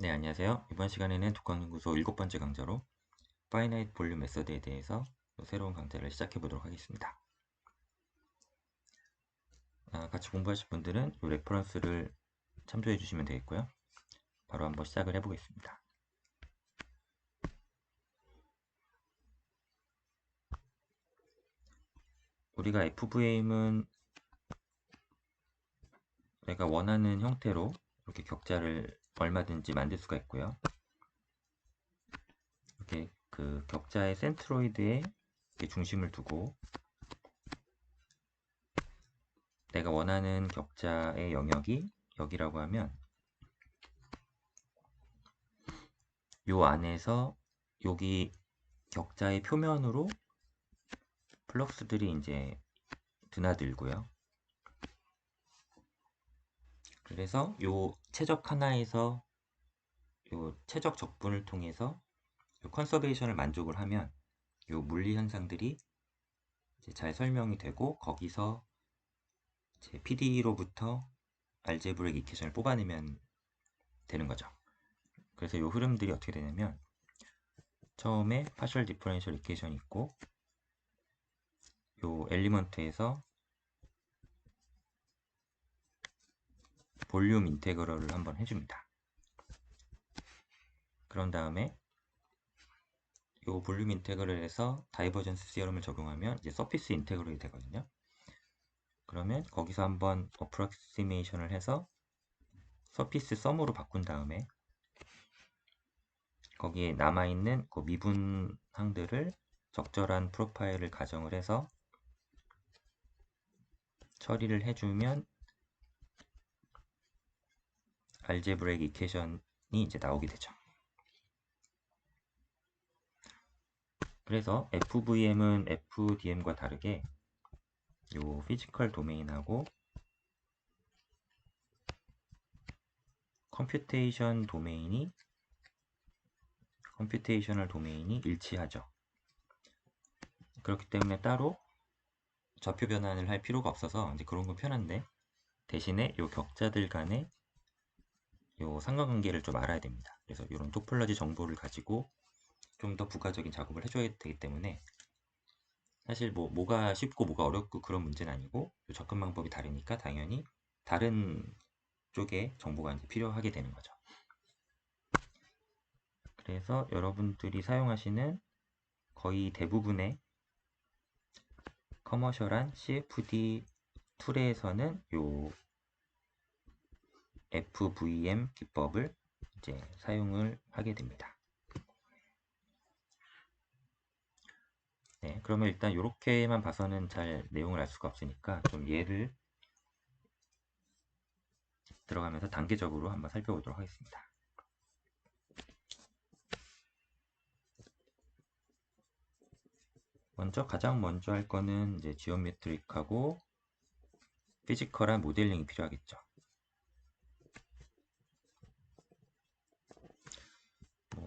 네, 안녕하세요. 이번 시간에는 독학연구소 7번째 강좌로 파이나이트 볼륨 메서드에 대해서 새로운 강좌를 시작해 보도록 하겠습니다. 같이 공부하실 분들은 이 레퍼런스를 참조해 주시면 되겠고요. 바로 한번 시작을 해 보겠습니다. 우리가 FVM은 내가 원하는 형태로 이렇게 격자를 얼마든지 만들 수가 있고요. 이렇게 그 격자의 센트로이드에 중심을 두고 내가 원하는 격자의 영역이 여기라고 하면 요 안에서 여기 격자의 표면으로 플럭스들이 이제 드나들고요. 그래서 요 최적 하나에서 요 최적 적분을 통해서 요 컨서베이션을 만족을 하면 요 물리 현상들이 이제 잘 설명이 되고 거기서 이제 PDE로부터 알제브릭 이퀘이션을 뽑아내면 되는 거죠. 그래서 요 흐름들이 어떻게 되냐면 처음에 파셜 디퍼런셜 이퀘이션이 있고 요 엘리먼트에서 볼륨 인테그럴을 한번 해줍니다. 그런 다음에 요 볼륨 인테그럴에서 다이버전스 시어럼을 적용하면 이제 서피스 인테그럴이 되거든요. 그러면 거기서 한번 어프로시메이션을 해서 서피스 썸으로 바꾼 다음에 거기에 남아있는 그 미분항들을 적절한 프로파일을 가정을 해서 처리를 해주면 알제브레이크 이퀘이션이 이제 나오게 되죠. 그래서 FVM은 FDM과 다르게 요 피지컬 도메인하고 컴퓨테이셔널 도메인이 일치하죠. 그렇기 때문에 따로 좌표 변환을 할 필요가 없어서 이제 그런 건 편한데 대신에 요 격자들 간의 요 상관관계를 좀 알아야 됩니다. 그래서 이런 토폴러지 정보를 가지고 좀 더 부가적인 작업을 해줘야 되기 때문에 사실 뭐가 쉽고 뭐가 어렵고 그런 문제는 아니고 접근 방법이 다르니까 당연히 다른 쪽에 정보가 이제 필요하게 되는 거죠. 그래서 여러분들이 사용하시는 거의 대부분의 커머셜한 CFD 툴에서는 요 FVM 기법을 이제 사용을 하게 됩니다. 네, 그러면 일단 이렇게만 봐서는 잘 내용을 알 수가 없으니까 좀 예를 들어가면서 단계적으로 한번 살펴보도록 하겠습니다. 가장 먼저 할 거는 이제 지오메트릭하고 피지컬한 모델링이 필요하겠죠.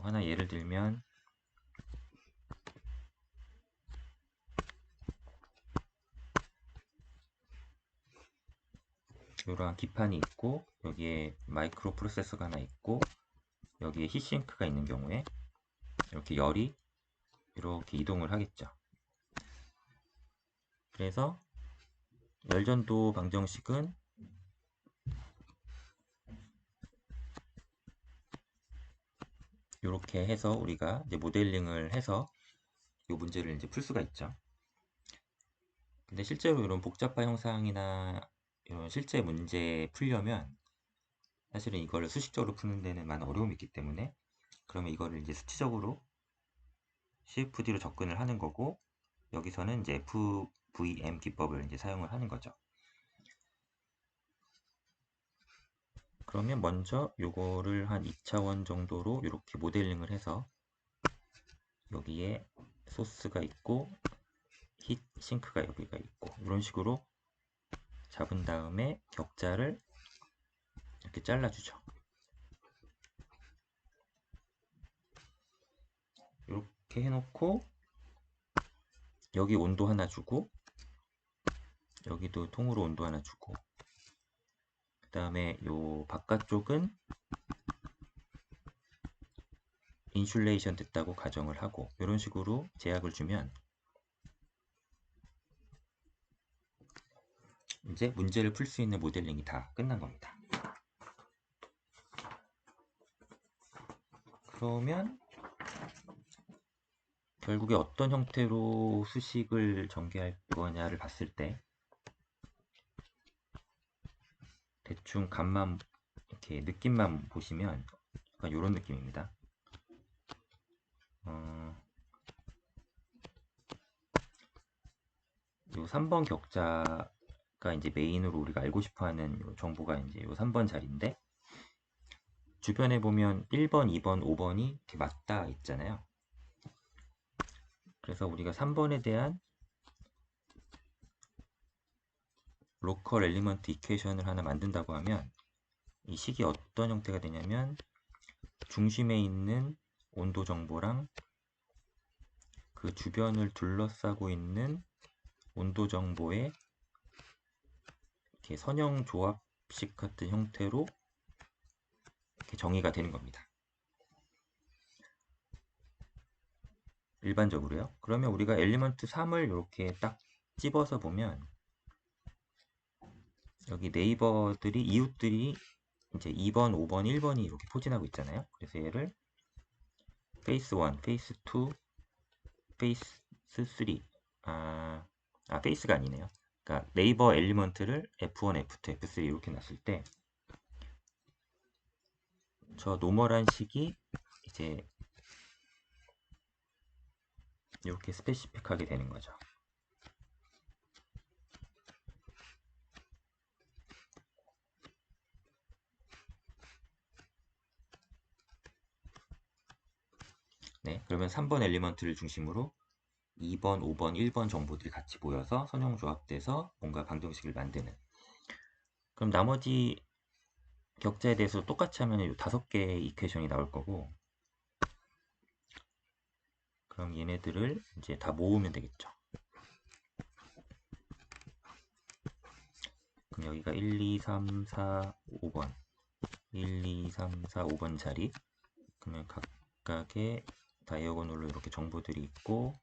하나 예를 들면 이러한 기판이 있고 여기에 마이크로 프로세서가 하나 있고 여기에 히싱크가 있는 경우에 이렇게 열이 이렇게 이동을 하겠죠. 그래서 열전도 방정식은 이렇게 해서 우리가 이제 모델링을 해서 이 문제를 이제 풀 수가 있죠. 근데 실제로 이런 복잡한 형상이나 이런 실제 문제 풀려면 사실은 이거를 수식적으로 푸는 데는 많은 어려움이 있기 때문에 그러면 이거를 이제 수치적으로 CFD로 접근을 하는 거고 여기서는 이제 FVM 기법을 이제 사용을 하는 거죠. 그러면 먼저 요거를 한 2차원 정도로 이렇게 모델링을 해서 여기에 소스가 있고 힛 싱크가 여기가 있고 이런 식으로 잡은 다음에 격자를 이렇게 잘라주죠. 이렇게 해놓고 여기 온도 하나 주고 여기도 통으로 온도 하나 주고, 그 다음에 요 바깥쪽은 인슐레이션 됐다고 가정을 하고 이런 식으로 제약을 주면 이제 문제를 풀 수 있는 모델링이 다 끝난 겁니다. 그러면 결국에 어떤 형태로 수식을 전개할 거냐를 봤을 때 대충 값만 이렇게 느낌만 보시면 약간 이런 느낌입니다. 요 3번 격자가 이제 메인으로 우리가 알고 싶어하는 요 정보가 이제 요 3번 자리인데 주변에 보면 1번, 2번, 5번이 이렇게 맞닿아 있잖아요. 그래서 우리가 3번에 대한 로컬 엘리먼트 이퀘이션을 하나 만든다고 하면 이 식이 어떤 형태가 되냐면 중심에 있는 온도 정보랑 그 주변을 둘러싸고 있는 온도 정보의 이렇게 선형 조합식 같은 형태로 이렇게 정의가 되는 겁니다. 일반적으로요. 그러면 우리가 엘리먼트 3을 이렇게 딱 집어서 보면 여기 네이버들이 이웃들이 이제 2번, 5번, 1번이 이렇게 포진하고 있잖아요. 그래서 얘를 페이스 1, 페이스 2, 페이스 3 페이스가 아니네요. 그러니까 네이버 엘리먼트를 F1, F2, F3 이렇게 놨을 때 저 노멀한 식이 이제 이렇게 스페시픽하게 되는 거죠. 네, 그러면 3번 엘리먼트를 중심으로 2번, 5번, 1번 정보들이 같이 모여서 선형 조합돼서 뭔가 방정식을 만드는. 그럼 나머지 격자에 대해서 똑같이 하면 이 5개의 이퀘이션이 나올 거고 그럼 얘네들을 이제 다 모으면 되겠죠. 그럼 여기가 1, 2, 3, 4, 5번 1, 2, 3, 4, 5번 자리 그러면 각각의 다이어고널로 이렇게 정보들이 있고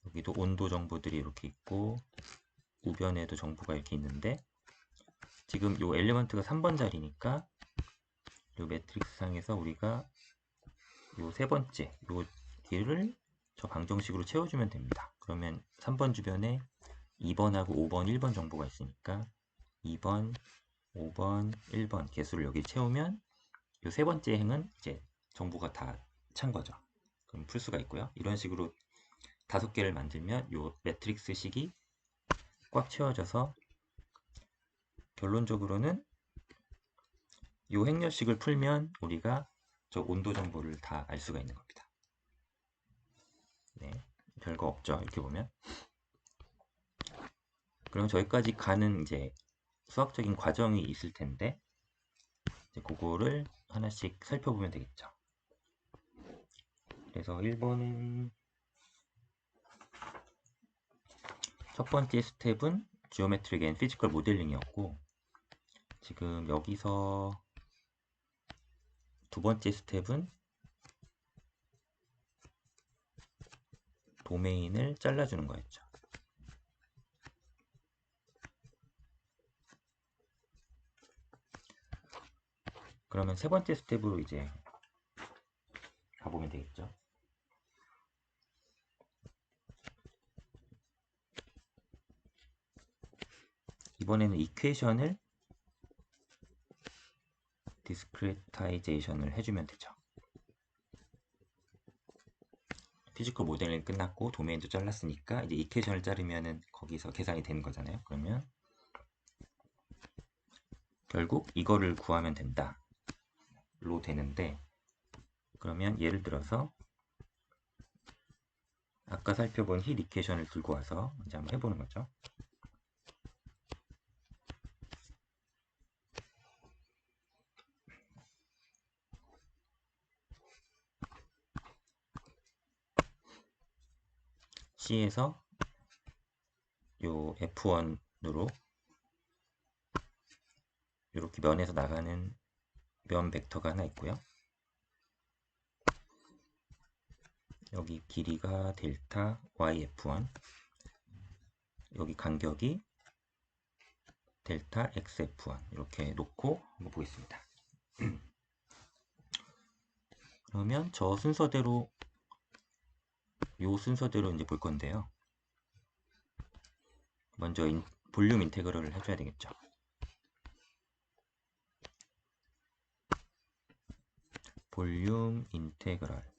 여기도 온도 정보들이 이렇게 있고 우변에도 정보가 이렇게 있는데 지금 이 엘리먼트가 3번 자리니까 이 매트릭스 상에서 우리가 이 세 번째 이 길을 저 방정식으로 채워주면 됩니다. 그러면 3번 주변에 2번하고 5번, 1번 정보가 있으니까 2번, 5번, 1번 개수를 여기 채우면 이 세 번째 행은 이제 정보가 다 찬 거죠. 그럼 풀 수가 있고요. 이런 식으로 5개를 만들면 이 매트릭스 식이 꽉 채워져서 결론적으로는 이 행렬식을 풀면 우리가 저 온도 정보를 다 알 수가 있는 겁니다. 네, 별거 없죠. 이렇게 보면. 그럼 저기까지 가는 이제 수학적인 과정이 있을 텐데 이제 그거를 하나씩 살펴보면 되겠죠. 그래서 1번은 첫 번째 스텝은 지오메트릭 앤 피지컬 모델링이었고 지금 여기서 두 번째 스텝은 도메인을 잘라주는 거였죠. 그러면 세 번째 스텝으로 이제 가보면 되겠죠. 이번에는 이퀘이션을 디스크리타이제이션을 해주면 되죠. 피지컬 모델링 끝났고 도메인도 잘랐으니까 이제 이퀘이션을 자르면은 거기서 계산이 되는 거잖아요. 그러면 결국 이거를 구하면 된다 로 되는데 그러면 예를 들어서 아까 살펴본 힐 이퀘이션을 들고 와서 이제 한번 해보는 거죠. C에서 요 F1으로 이렇게 면에서 나가는 면 벡터가 하나 있고요. 여기 길이가 델타 yf1, 여기 간격이 델타 xf1 이렇게 놓고 한번 보겠습니다. 그러면 저 순서대로 이제 볼 건데요. 먼저 볼륨 인테그럴을 해줘야 되겠죠. 볼륨 인테그럴.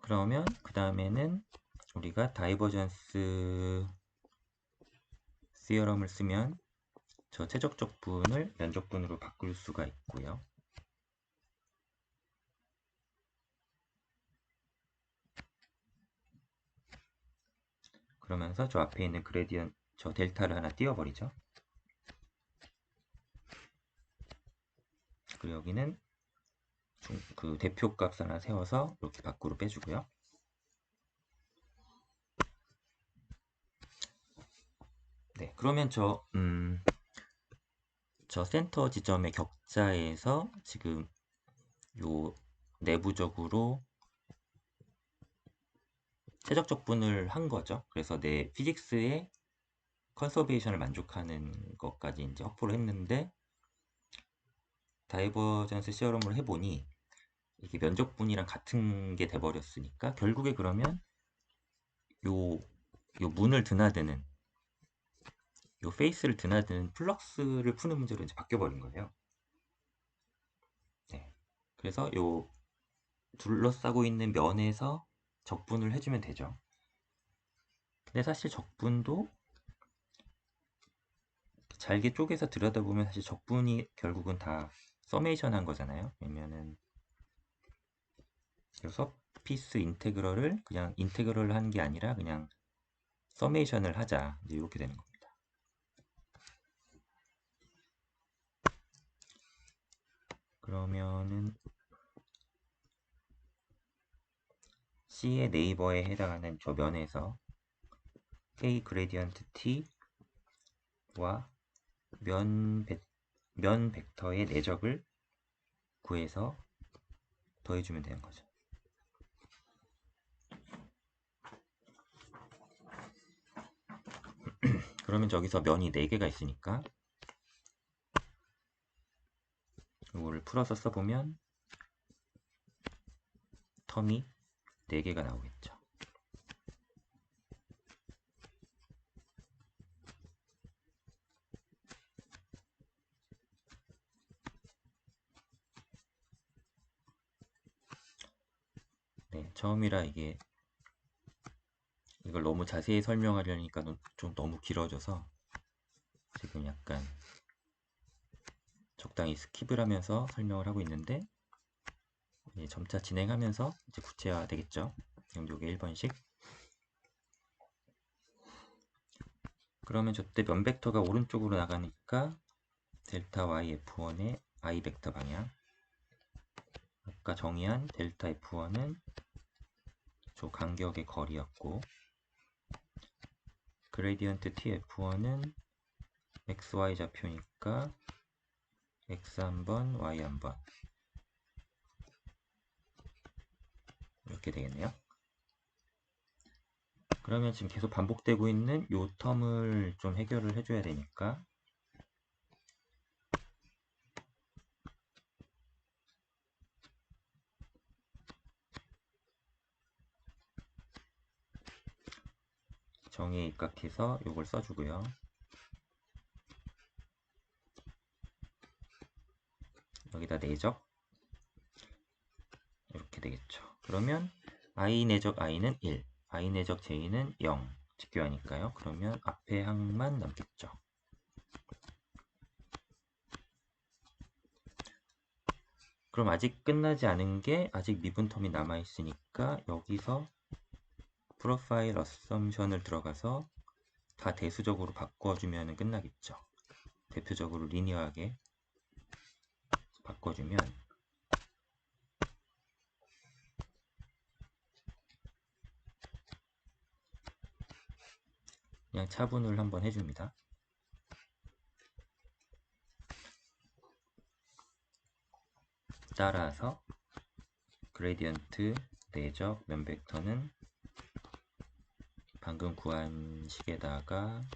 그러면 그 다음에는 우리가 다이버전스 시어럼을 쓰면 저 최적적분을 면적분으로 바꿀 수가 있고요. 그러면서 저 앞에 있는 그레디언트, 저 델타를 하나 띄워버리죠. 그리고 여기는 그 대표값 하나 세워서 이렇게 밖으로 빼주고요. 네, 그러면 저 센터 지점의 격자에서 지금 요 내부적으로 최적적분을 한 거죠. 그래서 내 피직스의 컨서베이션을 만족하는 것까지 이제 확보를 했는데, 다이버전스 시어럼을 해보니 이게 면적분이랑 같은 게 돼버렸으니까 결국에 그러면 요 문을 드나드는 요 페이스를 드나드는 플럭스를 푸는 문제로 이제 바뀌어버린 거예요. 네. 그래서 요 둘러싸고 있는 면에서 적분을 해주면 되죠. 근데 사실 적분도 잘게 쪼개서 들여다보면 사실 적분이 결국은 다 서메이션 한 거잖아요. 왜냐면은 요 서피스 인테그럴을 그냥 인테그럴을 한 게 아니라 그냥 서메이션을 하자, 이제 이렇게 되는 겁니다. 그러면은 C의 네이버에 해당하는 저 면에서 K 그레디언트 T와 면 벡터의 내적을 구해서 더해주면 되는 거죠. 그러면 저기서 면이 4개가 있으니까 이거를 풀어서 써보면 텀이 4개가 나오겠죠. 네, 처음이라 이걸 너무 자세히 설명하려니까 좀 너무 길어져서 지금 약간 적당히 스킵을 하면서 설명을 하고 있는데, 점차 진행하면서 이제 구체화 되겠죠. 요게 1번씩. 그러면 저때 면 벡터가 오른쪽으로 나가니까 델타 y f1의 i 벡터 방향, 아까 정의한 델타 f1은 저 간격의 거리였고, 그레디언트 tf1은 xy 좌표니까 x 한번 y 한번 이렇게 되겠네요. 그러면 지금 계속 반복되고 있는 요 텀을 좀 해결을 해줘야 되니까 정의에 입각해서 요걸 써주고요. 여기다 내적 이렇게 되겠죠. 그러면 i 내적 i는 1, i 내적 j는 0 직교하니까요. 그러면 앞에 항만 남겠죠. 그럼 아직 끝나지 않은 게 아직 미분 텀이 남아 있으니까 여기서 프로파일 어썸션을 들어가서 다 대수적으로 바꿔주면 끝나겠죠. 대표적으로 리니어하게 바꿔주면 그냥 차분을 한번 해줍니다. 따라서 그레디언트 내적 면 벡터는 방금 구한 식에다가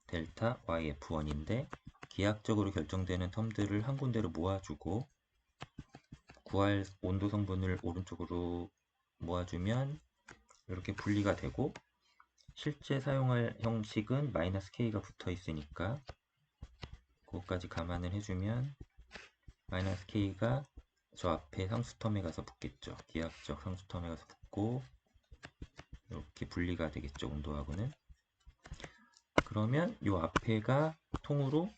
델타 yf1인데 기하학적으로 결정되는 텀들을 한 군데로 모아주고 구할 온도 성분을 오른쪽으로 모아주면 이렇게 분리가 되고, 실제 사용할 형식은 마이너스 k가 붙어 있으니까 그것까지 감안을 해주면 마이너스 k가 저 앞에 상수텀에 가서 붙겠죠. 기하학적 상수텀에 가서 붙고 이렇게 분리가 되겠죠, 온도하고는. 그러면 요 앞에가 통으로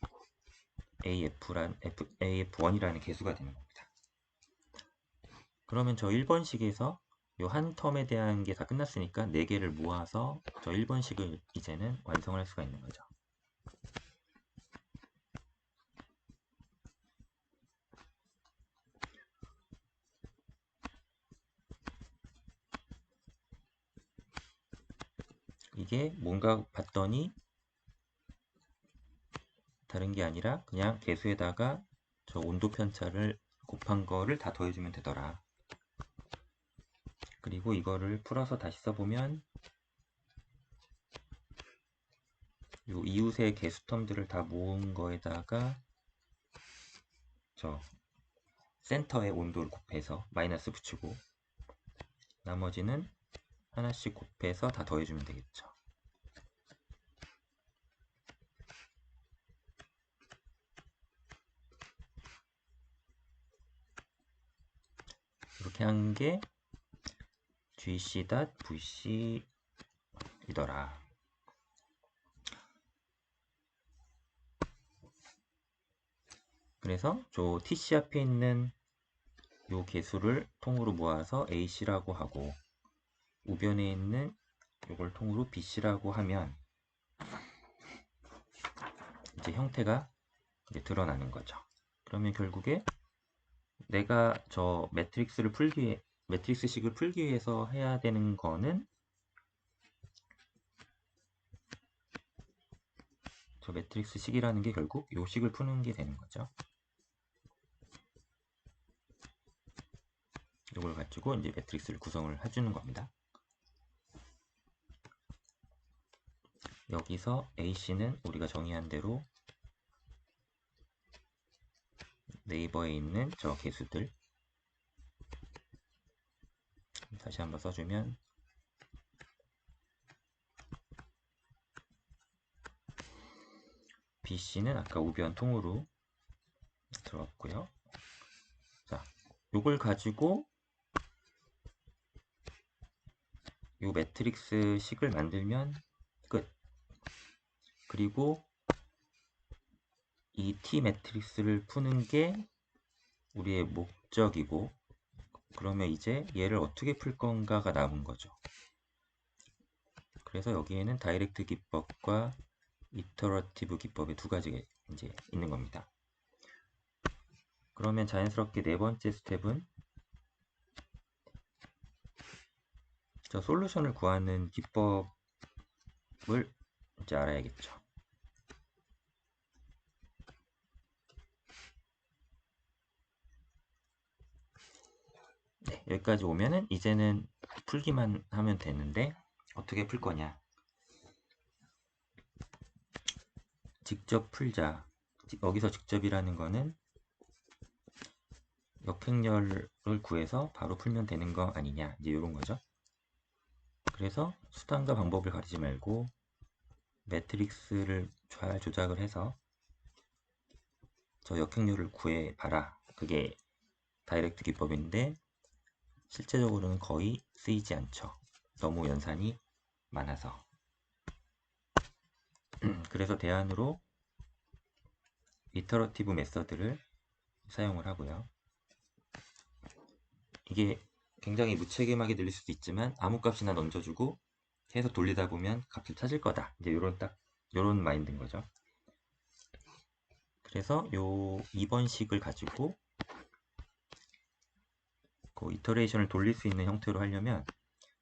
AF1이라는 개수가 되는 겁니다. 그러면 저 1번식에서 요 한 텀에 대한 게 다 끝났으니까 4개를 모아서 저 1번식을 이제는 완성을 할 수가 있는 거죠. 이게 뭔가 봤더니 다른 게 아니라 그냥 개수에다가 저 온도 편차를 곱한 거를 다 더해주면 되더라. 그리고 이거를 풀어서 다시 써보면 요 이웃의 개수 텀들을 다 모은 거에다가 저 센터의 온도를 곱해서 마이너스 붙이고 나머지는 하나씩 곱해서 다 더해주면 되겠죠. 이렇게 한 게 GC.VC 이더라. 그래서 저 TC 앞에 있는 요 개수를 통으로 모아서 AC라고 하고 우변에 있는 요걸 통으로 BC라고 하면 이제 형태가 이제 드러나는 거죠. 그러면 결국에 내가 저 매트릭스식을 풀기 위해서 해야 되는 거는 저 매트릭스식이라는 게 결국 요 식을 푸는 게 되는 거죠. 이걸 가지고 이제 매트릭스를 구성을 해주는 겁니다. 여기서 AC는 우리가 정의한 대로 네이버에 있는 저 개수들 다시 한번 써주면 BC는 아까 우변 통으로 들어갔고요. 자, 요걸 가지고 요 매트릭스 식을 만들면 끝. 그리고 이 T 매트릭스를 푸는 게 우리의 목적이고, 그러면 이제 얘를 어떻게 풀 건가가 남은 거죠. 그래서 여기에는 다이렉트 기법과 이터러티브 기법의 두 가지가 이제 있는 겁니다. 그러면 자연스럽게 네 번째 스텝은 저 솔루션을 구하는 기법을 이제 알아야겠죠. 네, 여기까지 오면은 이제는 풀기만 하면 되는데 어떻게 풀 거냐. 직접 풀자. 여기서 직접이라는 거는 역행렬을 구해서 바로 풀면 되는 거 아니냐, 이제 이런 거죠. 그래서 수단과 방법을 가리지 말고 매트릭스를 잘 조작을 해서 저 역행렬을 구해봐라. 그게 다이렉트 기법인데 실제적으로는 거의 쓰이지 않죠. 너무 연산이 많아서. 그래서 대안으로 이터러티브 메서드를 사용을 하고요. 이게 굉장히 무책임하게 들릴 수도 있지만 아무 값이나 던져주고 계속 돌리다 보면 값을 찾을 거다. 이제 요런 마인드인 거죠. 그래서 요 2번식을 가지고 그 이터레이션을 돌릴 수 있는 형태로 하려면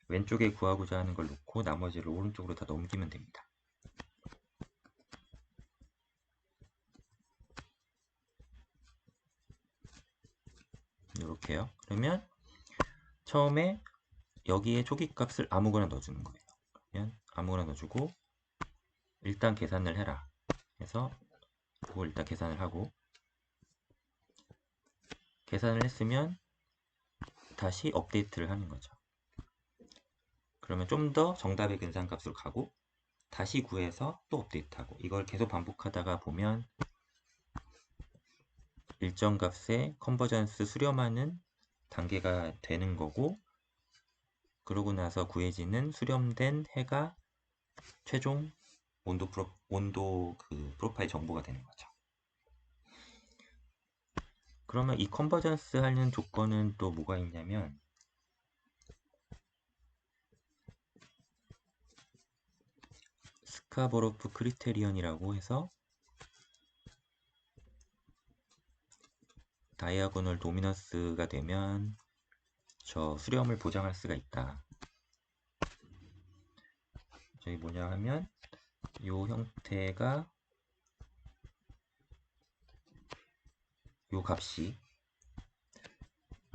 왼쪽에 구하고자 하는 걸 놓고 나머지를 오른쪽으로 다 넘기면 됩니다. 이렇게요. 그러면 처음에 여기에 초기값을 아무거나 넣어주는 거예요. 그러면 아무거나 넣어주고 일단 계산을 해라 해서 그걸 일단 계산을 하고, 계산을 했으면 다시 업데이트를 하는 거죠. 그러면 좀 더 정답의 근사값으로 가고 다시 구해서 또 업데이트하고, 이걸 계속 반복하다가 보면 일정 값의 컨버전스 수렴하는 단계가 되는 거고, 그러고 나서 구해지는 수렴된 해가 최종 온도 프로파일 정보가 되는 거죠. 그러면 이 컨버전스 하는 조건은 또 뭐가 있냐면, 스카보로프 크리테리언이라고 해서 다이아고널 도미넌스가 되면 저 수렴을 보장할 수가 있다. 저희 뭐냐 하면 이 형태가, 이 값이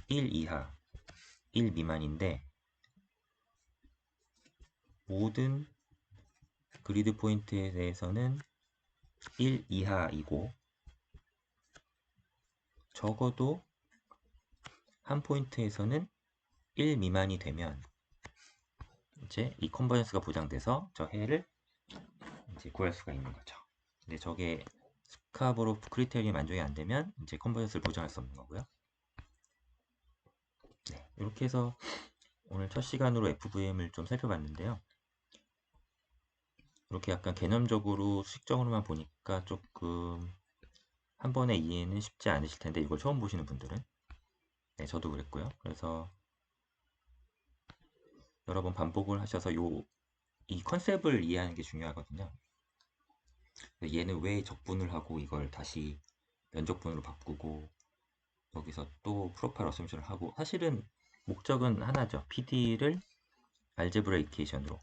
1 이하 1 미만인데 모든 그리드 포인트에 대해서는 1 이하이고, 적어도 한 포인트에서는 1 미만이 되면 이제 이 컨버전스가 보장돼서 저 해를 이제 구할 수가 있는 거죠. 근데 저게 스카보로프 크리테리언이 만족이 안 되면 이제 컨버전스를 보장할 수 없는 거고요. 네, 이렇게 해서 오늘 첫 시간으로 FVM을 좀 살펴봤는데요. 이렇게 약간 개념적으로 수식적으로만 보니까 조금 한 번에 이해는 쉽지 않으실 텐데, 이걸 처음 보시는 분들은, 네, 저도 그랬고요. 그래서 여러 번 반복을 하셔서 이 컨셉을 이해하는 게 중요하거든요. 얘는 왜 적분을 하고 이걸 다시 면적분으로 바꾸고 여기서 또 프로파일 어셈션을 하고, 사실은 목적은 하나죠. PD를 알제브라 이케이션으로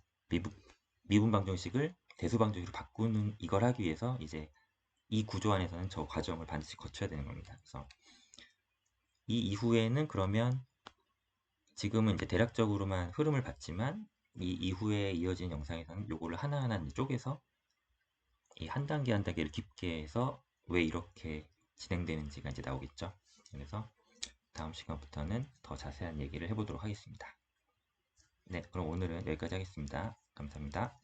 미분 방정식을 대수 방정식으로 바꾸는, 이걸 하기 위해서 이제 이 구조 안에서는 저 과정을 반드시 거쳐야 되는 겁니다. 그래서 이 이후에는, 그러면 지금은 이제 대략적으로만 흐름을 봤지만 이 이후에 이어진 영상에서는 요거를 하나하나 쪼개서 이 한 단계 한 단계를 깊게 해서 왜 이렇게 진행되는지가 이제 나오겠죠. 그래서 다음 시간부터는 더 자세한 얘기를 해보도록 하겠습니다. 네, 그럼 오늘은 여기까지 하겠습니다. 감사합니다.